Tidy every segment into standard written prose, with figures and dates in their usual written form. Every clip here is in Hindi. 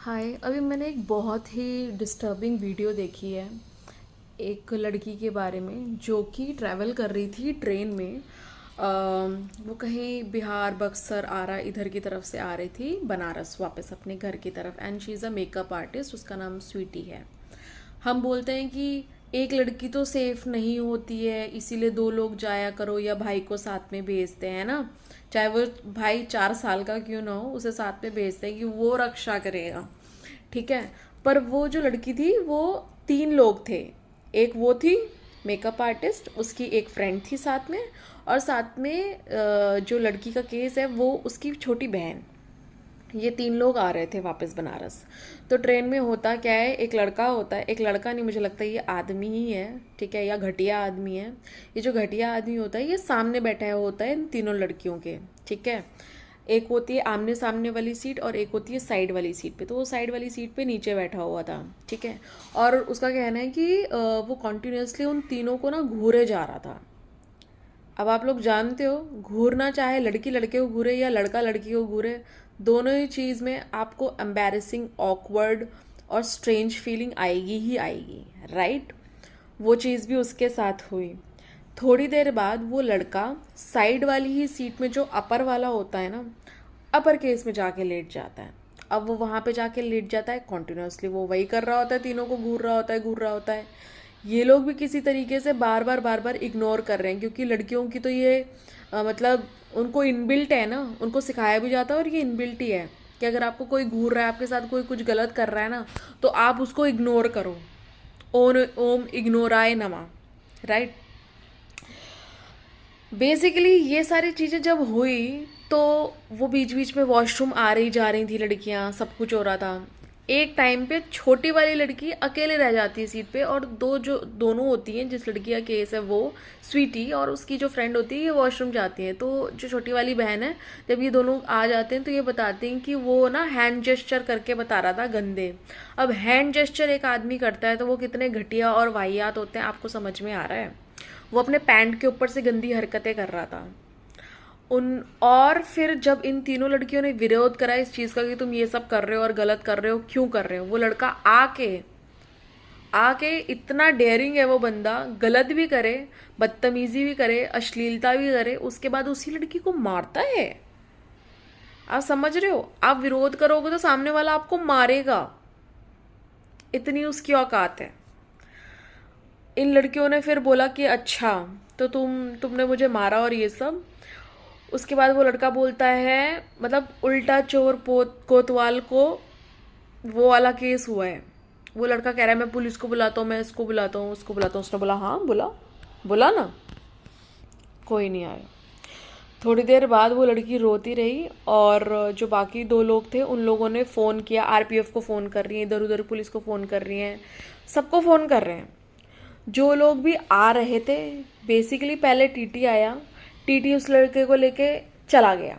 हाय। अभी मैंने एक बहुत ही डिस्टर्बिंग वीडियो देखी है एक लड़की के बारे में जो कि ट्रैवल कर रही थी ट्रेन में। वो कहीं बिहार बक्सर आरा इधर की तरफ से आ रही थी बनारस वापस अपने घर की तरफ। And she is a makeup artist, उसका नाम स्वीटी है। हम बोलते हैं कि एक लड़की तो सेफ नहीं होती है, इसीलिए दो लोग जाया करो या भाई को साथ में भेजते हैं ना, चाहे वो भाई 4 साल का क्यों ना हो, उसे साथ में भेजते हैं कि वो रक्षा करेगा। ठीक है। पर वो जो लड़की थी वो 3 लोग थे। एक वो थी मेकअप आर्टिस्ट, उसकी एक फ्रेंड थी साथ में, और साथ में जो लड़की का केस है वो उसकी छोटी बहन। ये 3 लोग आ रहे थे वापस बनारस। तो ट्रेन में होता क्या है, एक लड़का होता है, एक लड़का नहीं, मुझे लगता है ये आदमी ही है, ठीक है, या घटिया आदमी है। ये जो घटिया आदमी होता है ये सामने बैठा होता है इन तीनों लड़कियों के। ठीक है। एक होती है आमने सामने वाली सीट और एक होती है साइड वाली सीट पे। तो वो साइड वाली सीट पे नीचे बैठा हुआ था। ठीक है। और उसका कहना है कि वो कॉन्टिन्यूसली उन तीनों को ना घूरे जा रहा था। अब आप लोग जानते हो, घूरना चाहे लड़की लड़के को घूरे या लड़का लड़की को घूरे, दोनों ही चीज़ में आपको एम्बैरेसिंग, ऑकवर्ड और स्ट्रेंज फीलिंग आएगी ही आएगी, राइट। वो चीज़ भी उसके साथ हुई। थोड़ी देर बाद वो लड़का साइड वाली ही सीट में, जो अपर वाला होता है ना, अपर केस में जाके लेट जाता है। अब वो वहाँ पे जाके लेट जाता है, कॉन्टिन्यूसली वो वही कर रहा होता है, तीनों को घूर रहा होता है, घूर रहा होता है। ये लोग भी किसी तरीके से बार बार इग्नोर कर रहे हैं, क्योंकि लड़कियों की तो ये मतलब उनको इनबिल्ट है ना, उनको सिखाया भी जाता है और ये इनबिल्ट ही है कि अगर आपको कोई घूर रहा है, आपके साथ कोई कुछ गलत कर रहा है ना, तो आप उसको इग्नोर करो। ओम ओम इग्नोराय नमा, राइट। बेसिकली ये सारी चीज़ें जब हुई तो वो बीच बीच में वॉशरूम आ रही जा रही थी लड़कियां, सब कुछ हो रहा था। एक टाइम पे छोटी वाली लड़की अकेले रह जाती है सीट पे, और दोनों होती हैं, जिस लड़की का केस है वो स्वीटी और उसकी जो फ्रेंड होती है, ये वॉशरूम जाती हैं। तो जो छोटी वाली बहन है, जब ये दोनों आ जाते हैं तो ये बताते हैं कि वो ना हैंड जेस्चर करके बता रहा था गंदे। अब हैंड जेस्चर एक आदमी करता है तो वो कितने घटिया और वाहियात होते हैं, आपको समझ में आ रहा है। वो अपने पैंट के ऊपर से गंदी हरकतें कर रहा था उन। और फिर जब इन तीनों लड़कियों ने विरोध करा इस चीज़ का कि तुम ये सब कर रहे हो और गलत कर रहे हो, क्यों कर रहे हो, वो लड़का आके आके इतना डेयरिंग है वो बंदा, गलत भी करे, बदतमीजी भी करे, अश्लीलता भी करे, उसके बाद उसी लड़की को मारता है। आप समझ रहे हो, आप विरोध करोगे तो सामने वाला आपको मारेगा, इतनी उसकी औकात है। इन लड़कियों ने फिर बोला कि अच्छा, तो तुमने मुझे मारा और ये सब। उसके बाद वो लड़का बोलता है, मतलब उल्टा चोर पोत कोतवाल को वो वाला केस हुआ है। वो लड़का कह रहा है मैं पुलिस को बुलाता हूँ, मैं इसको बुलाता हूँ, उसको बुलाता हूँ। उसने बोला हाँ बुला, बुला ना। कोई नहीं आया। थोड़ी देर बाद वो लड़की रोती रही, और जो बाकी 2 लोग थे उन लोगों ने फ़ोन किया, आरपीएफ को फ़ोन कर रही हैं, इधर उधर पुलिस को फ़ोन कर रही हैं, सबको फ़ोन कर रहे हैं। जो लोग भी आ रहे थे, बेसिकली पहले टीटी आया, टीटी उस लड़के को लेके चला गया।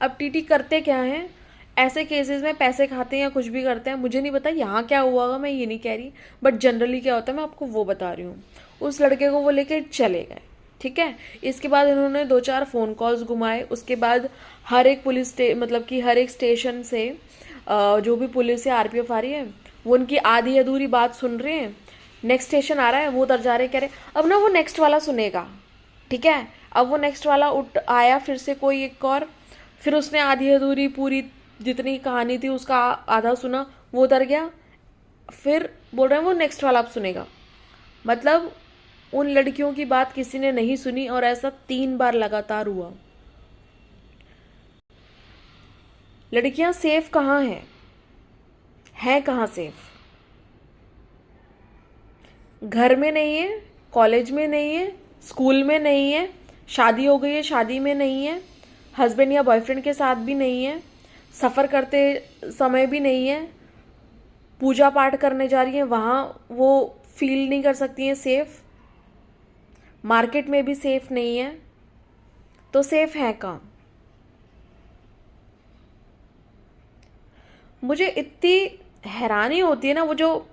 अब टीटी करते क्या हैं, ऐसे केसेस में पैसे खाते हैं या कुछ भी करते हैं, मुझे नहीं पता यहाँ क्या हुआ होगा, मैं ये नहीं कह रही, बट जनरली क्या होता है मैं आपको वो बता रही हूँ। उस लड़के को वो लेके चले गए। ठीक है। इसके बाद इन्होंने 2-4 फ़ोन कॉल्स घुमाए। उसके बाद हर एक मतलब कि हर एक स्टेशन से जो भी पुलिस या आरपीएफ आ रही है, वो उनकी आधी अधूरी बात सुन रहे हैं। नेक्स्ट स्टेशन आ रहा है, वो उधर जा रहे, कह रहे अब ना वो नेक्स्ट वाला सुनेगा। ठीक है। अब वो नेक्स्ट वाला उठ आया, फिर से कोई एक और, फिर उसने आधी अधूरी पूरी जितनी कहानी थी उसका आधा सुना, वो उतर गया, फिर बोल रहे हैं वो नेक्स्ट वाला अब सुनेगा। मतलब उन लड़कियों की बात किसी ने नहीं सुनी, और ऐसा 3 बार लगातार हुआ। लड़कियां सेफ कहाँ हैं, है कहाँ सेफ? घर में नहीं है, कॉलेज में नहीं है, स्कूल में नहीं है, शादी हो गई है शादी में नहीं है, हस्बैंड या बॉयफ्रेंड के साथ भी नहीं है, सफ़र करते समय भी नहीं है, पूजा पाठ करने जा रही हैं वहाँ वो फील नहीं कर सकती हैं सेफ, मार्केट में भी सेफ नहीं है, तो सेफ है कहाँ? मुझे इतनी हैरानी होती है ना, वो जो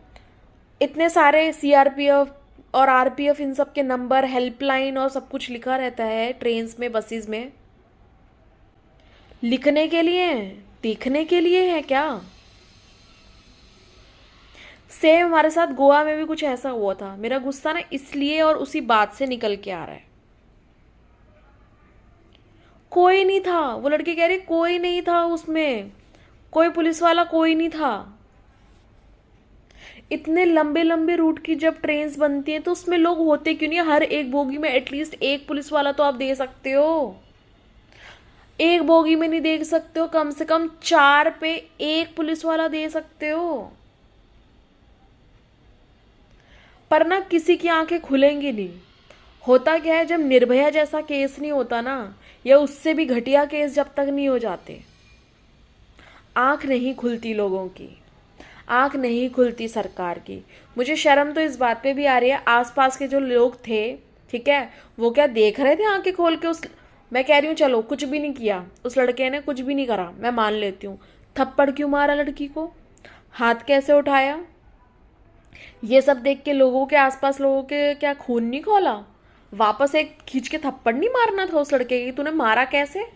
इतने सारे सीआरपीएफ और आरपीएफ इन सब के नंबर, हेल्पलाइन और सब कुछ लिखा रहता है ट्रेन्स में, बसेस में, लिखने के लिए, देखने के लिए है क्या? सेम हमारे साथ गोवा में भी कुछ ऐसा हुआ था। मेरा गुस्सा ना इसलिए और उसी बात से निकल के आ रहा है। कोई नहीं था, वो लड़की कह रही कोई नहीं था उसमें, कोई पुलिस वाला कोई नहीं था। इतने लंबे लंबे रूट की जब ट्रेन्स बनती हैं तो उसमें लोग होते क्यों नहीं? हर एक बोगी में एटलीस्ट एक पुलिस वाला तो आप दे सकते हो। एक बोगी में नहीं दे सकते हो, कम से कम 4 पे एक पुलिस वाला दे सकते हो। पर ना किसी की आंखें खुलेंगी नहीं। होता क्या है, जब निर्भया जैसा केस नहीं होता ना, या उससे भी घटिया केस जब तक नहीं हो जाते, आंख नहीं खुलती लोगों की, आंख नहीं खुलती सरकार की। मुझे शर्म तो इस बात पे भी आ रही है, आसपास के जो लोग थे, ठीक है, वो क्या देख रहे थे आंखें खोल के? उस, मैं कह रही हूँ चलो कुछ भी नहीं किया उस लड़के ने, कुछ भी नहीं करा, मैं मान लेती हूँ, थप्पड़ क्यों मारा लड़की को, हाथ कैसे उठाया, ये सब देख के लोगों के, आसपास लोगों के क्या खून नहीं खोला? वापस एक खींच के थप्पड़ नहीं मारना था उस लड़के की? तूने मारा कैसे?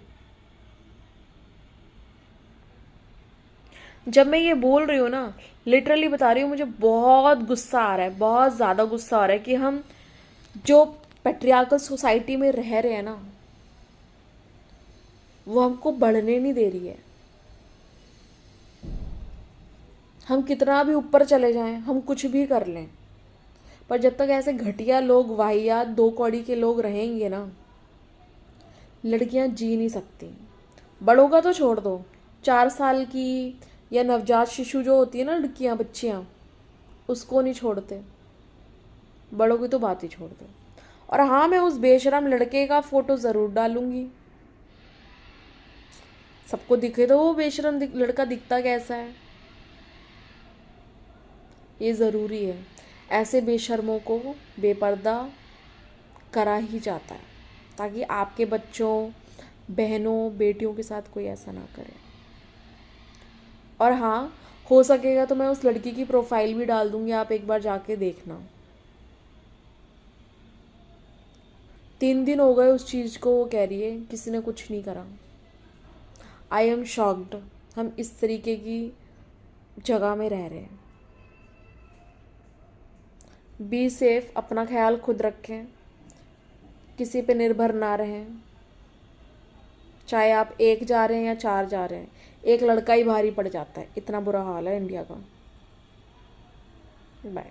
जब मैं ये बोल रही हूँ ना, लिटरली बता रही हूँ, मुझे बहुत गुस्सा आ रहा है, बहुत ज़्यादा गुस्सा आ रहा है कि हम जो पेट्रियार्कल सोसाइटी में रह रहे हैं ना, वो हमको बढ़ने नहीं दे रही है। हम कितना भी ऊपर चले जाएं, हम कुछ भी कर लें, पर जब तक ऐसे घटिया लोग, वाहियात, दो कौड़ी के लोग रहेंगे ना, लड़कियां जी नहीं सकती। बड़ों का तो छोड़ दो, 4 साल की या नवजात शिशु जो होती है ना, लड़कियां, बच्चियां, उसको नहीं छोड़ते, बड़ों की तो बात ही छोड़ दो। और हाँ, मैं उस बेशरम लड़के का फोटो ज़रूर डालूंगी, सबको दिखे तो वो बेशरम लड़का दिखता कैसा है। ये ज़रूरी है, ऐसे बेशर्मों को बेपर्दा करा ही जाता है, ताकि आपके बच्चों, बहनों, बेटियों के साथ कोई ऐसा ना करे। और हाँ, हो सकेगा तो मैं उस लड़की की प्रोफाइल भी डाल दूंगी, आप एक बार जाके देखना। 3 दिन हो गए उस चीज़ को, वो कह रही है किसी ने कुछ नहीं करा। आई एम शॉक्ड, हम इस तरीके की जगह में रह रहे हैं। बी सेफ, अपना ख्याल खुद रखें, किसी पे निर्भर ना रहें। चाहे आप 1 जा रहे हैं या 4 जा रहे हैं, एक लड़का ही भारी पड़ जाता है, इतना बुरा हाल है इंडिया का। बाय।